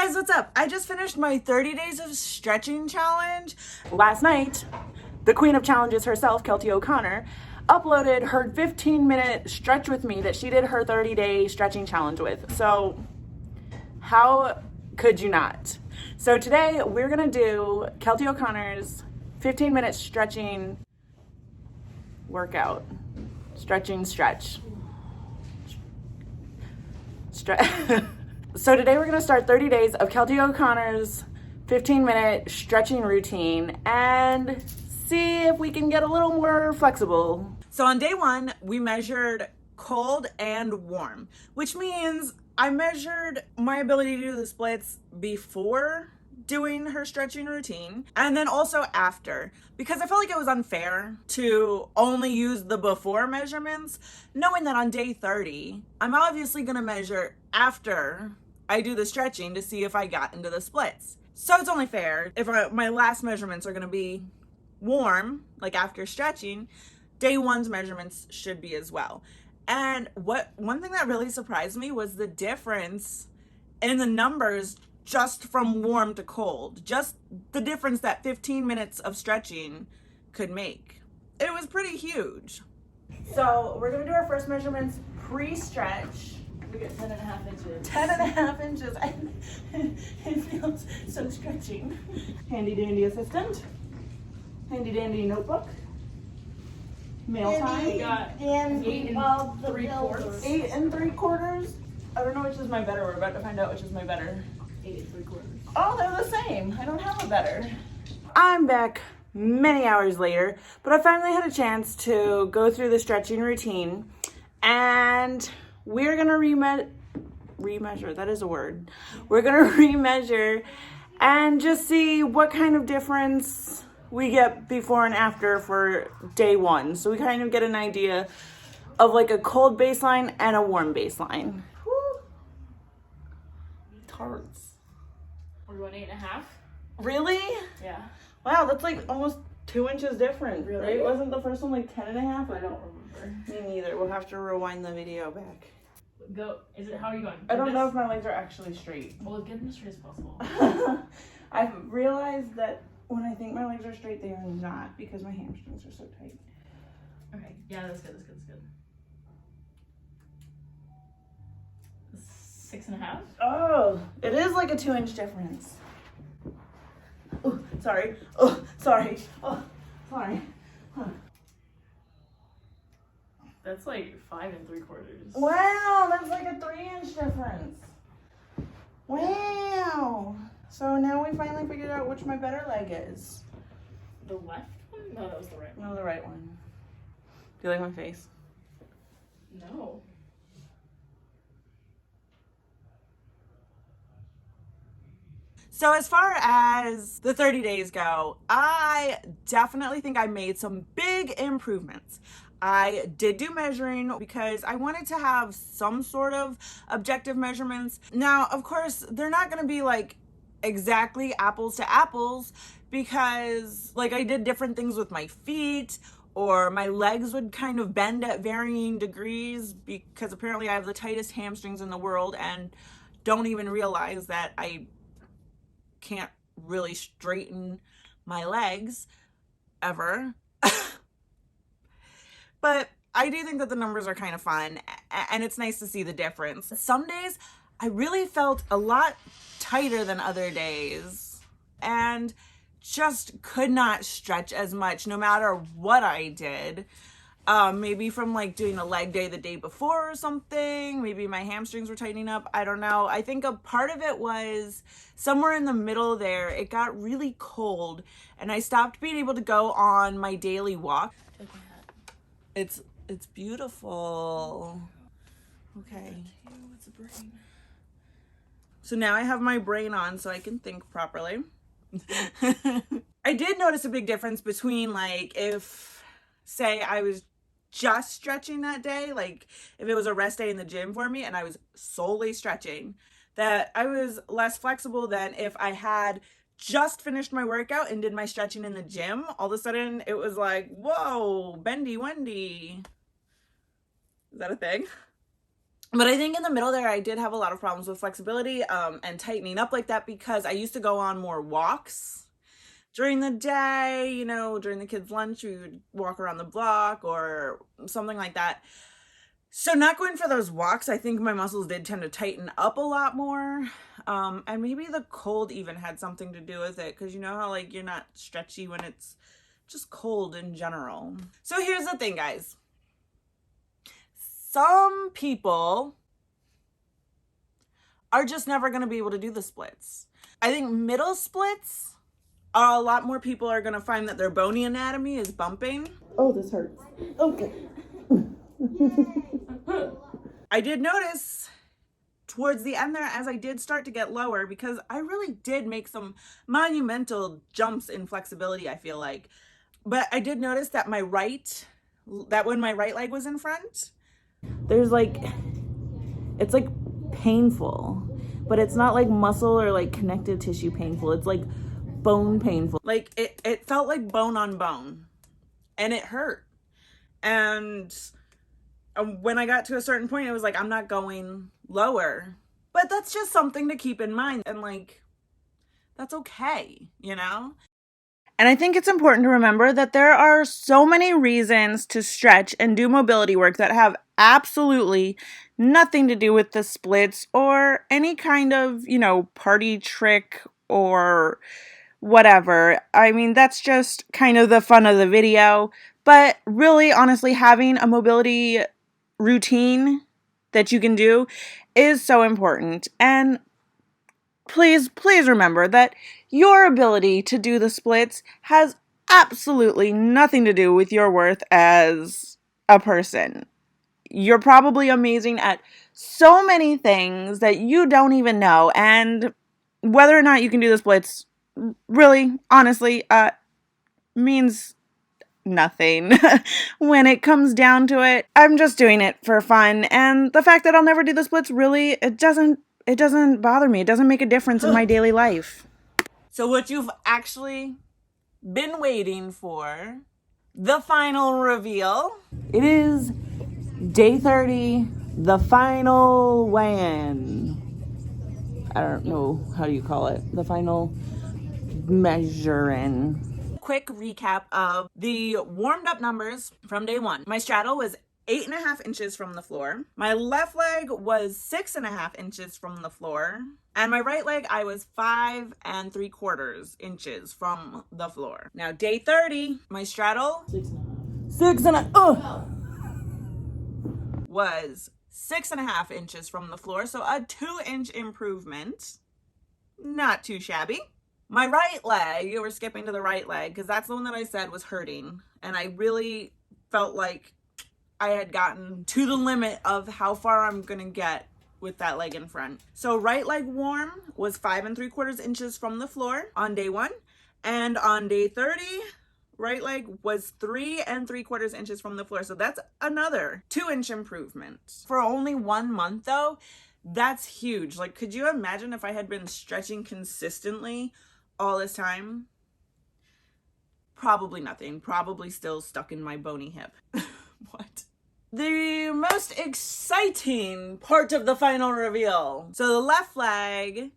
guys, what's up? I just finished my 30 days of stretching challenge. Last night, the queen of challenges herself, Keltie O'Connor, uploaded her 15-minute stretch with me that she did her 30-day stretching challenge with. So how could you not? So today we're gonna do Keltie O'Connor's 15-minute stretching workout. Stretching stretch. So today we're gonna start 30 days of Keltie O'Connor's 15-minute stretching routine and see if we can get a little more flexible. So on day one, we measured cold and warm, which means I measured my ability to do the splits before doing her stretching routine and then also after, because I felt like it was unfair to only use the before measurements, knowing that on day 30 I'm obviously going to measure after I do the stretching to see if I got into the splits. So it's only fair if my last measurements are going to be warm, like after stretching, day one's measurements should be as well. And one thing that really surprised me was the difference in the numbers just from warm to cold, just the difference that 15 minutes of stretching could make. It was pretty huge. So we're gonna do our first measurements pre-stretch. We get 10.5 inches. 10.5 inches. It feels so stretching. Handy dandy assistant. Handy dandy notebook. Mail time. We got 8 3/4. 8 3/4. I don't know which is my better. We're about to find out which is my better. 8 3/4. Oh, they're the same. I don't have a better. I'm back many hours later, but I finally had a chance to go through the stretching routine, and we're gonna remeasure. That is a word. We're gonna remeasure and just see what kind of difference we get before and after for day one. So we kind of get an idea of like a cold baseline and a warm baseline. Woo. Tarts. We're going 8.5. Really? Yeah. Wow, that's like almost 2 inches different, Really? right? Wasn't the first one like 10.5? I don't remember. Me neither. We'll have to rewind the video back. Go. Is it? How are you going? I don't know if my legs are actually straight. Well, get them as straight as possible. I've realized that when I think my legs are straight, they are not, because my hamstrings are so tight. Okay. Yeah, that's good. 6.5. Oh, it is like a 2-inch difference. Oh, sorry. Oh, sorry. Oh, sorry. Huh. That's like 5 3/4. Wow, that's like a 3-inch difference. Wow. So now we finally figured out which my better leg is. The left one? No, that was the right one. No, the right one. Do you like my face? No. So as far as the 30 days go, I definitely think I made some big improvements. I did do measuring because I wanted to have some sort of objective measurements. Now, of course, they're not going to be like exactly apples to apples, because like I did different things with my feet, or my legs would kind of bend at varying degrees, because apparently I have the tightest hamstrings in the world and don't even realize that I can't really straighten my legs ever. But I do think that the numbers are kind of fun, and it's nice to see the difference. Some days I really felt a lot tighter than other days and just could not stretch as much no matter what I did. Maybe from like doing a leg day the day before or something. Maybe my hamstrings were tightening up. I don't know. I think a part of it was somewhere in the middle there, it got really cold and I stopped being able to go on my daily walk. It's beautiful. Okay. What's a brain? So now I have my brain on so I can think properly. I did notice a big difference between like if, say, I was just stretching that day, like if it was a rest day in the gym for me and I was solely stretching, that I was less flexible than if I had just finished my workout and did my stretching in the gym. All of a sudden it was like, whoa, bendy Wendy. Is that a thing? But I think in the middle there, I did have a lot of problems with flexibility and tightening up like that because I used to go on more walks during the day, you know, during the kids' lunch, we would walk around the block or something like that. So not going for those walks, I think my muscles did tend to tighten up a lot more. And maybe the cold even had something to do with it because you know how like you're not stretchy when it's just cold in general. So here's the thing, guys. Some people are just never going to be able to do the splits. I think middle splits, a lot more people are going to find that their bony anatomy is bumping. Oh, this hurts. Okay. I did notice towards the end there as I did start to get lower because I really did make some monumental jumps in flexibility, I feel like. But I did notice that when my right leg was in front, there's like, it's like painful, but it's not like muscle or like connective tissue painful. It's like bone painful. Like it felt like bone on bone and it hurt. And when I got to a certain point, it was like, I'm not going lower, but that's just something to keep in mind. And like, that's okay, you know? And I think it's important to remember that there are so many reasons to stretch and do mobility work that have absolutely nothing to do with the splits or any kind of, you know, party trick or whatever. I mean, that's just kind of the fun of the video. But really, honestly, having a mobility routine that you can do is so important. And please remember that your ability to do the splits has absolutely nothing to do with your worth as a person. You're probably amazing at so many things that you don't even know, and whether or not you can do the splits really, honestly, means nothing when it comes down to it. I'm just doing it for fun, and the fact that I'll never do the splits really, it doesn't bother me. It doesn't make a difference in my daily life. So what you've actually been waiting for, the final reveal. It is day 30, the final weigh-in. I don't know, how do you call it? The final measuring. Quick recap of the warmed up numbers from day one. My straddle was 8.5 inches from the floor. My left leg was 6.5 inches from the floor. And my right leg, I was 5 3/4 inches from the floor. Now, day 30, my straddle was 6.5 inches from the floor. So a 2-inch improvement. Not too shabby. My right leg, we're skipping to the right leg because that's the one that I said was hurting. And I really felt like I had gotten to the limit of how far I'm going to get with that leg in front. So right leg warm was 5 3/4 inches from the floor on day 1. And on day 30, right leg was 3 3/4 inches from the floor. So that's another 2-inch improvement. For only 1 month though, that's huge. Like, could you imagine if I had been stretching consistently all this time? Probably nothing. Probably still stuck in my bony hip. What? The most exciting part of the final reveal. So the left leg,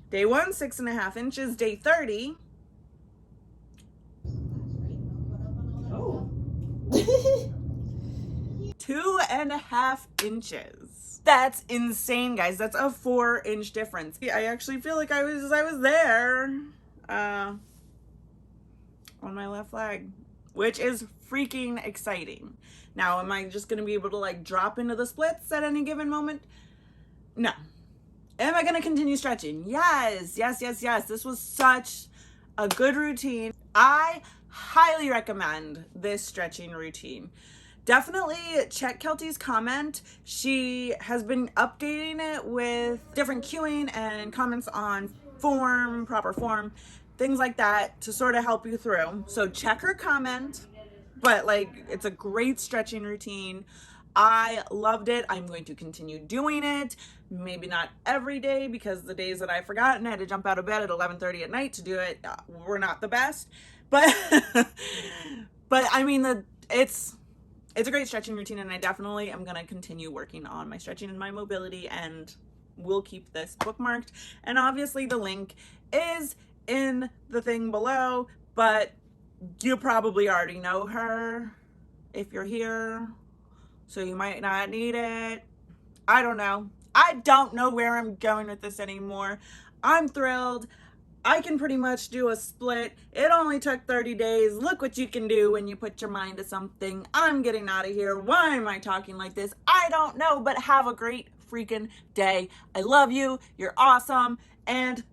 day 1, 6.5 inches. Day 30. Oh. 2.5 inches. That's insane, guys. That's a 4-inch difference. I actually feel like I was there on my left leg, which is freaking exciting. Now, am I just going to be able to like drop into the splits at any given moment? No. Am I going to continue stretching? Yes. This was such a good routine. I highly recommend this stretching routine. Definitely check Keltie's comment. She has been updating it with different cueing and comments on form, proper form, things like that to sort of help you through. So check her comment. But like, it's a great stretching routine. I loved it. I'm going to continue doing it. Maybe not every day because the days that I forgot and I had to jump out of bed at 11:30 at night to do it were not the best. But but I mean, it's it's a great stretching routine, and I definitely am going to continue working on my stretching and my mobility, and we'll keep this bookmarked. And obviously the link is in the thing below, but you probably already know her if you're here, so you might not need it. I don't know. I don't know where I'm going with this anymore. I'm thrilled. I can pretty much do a split. It only took 30 days. Look what you can do when you put your mind to something. I'm getting out of here. Why am I talking like this? I don't know, but have a great freaking day. I love you. You're awesome. And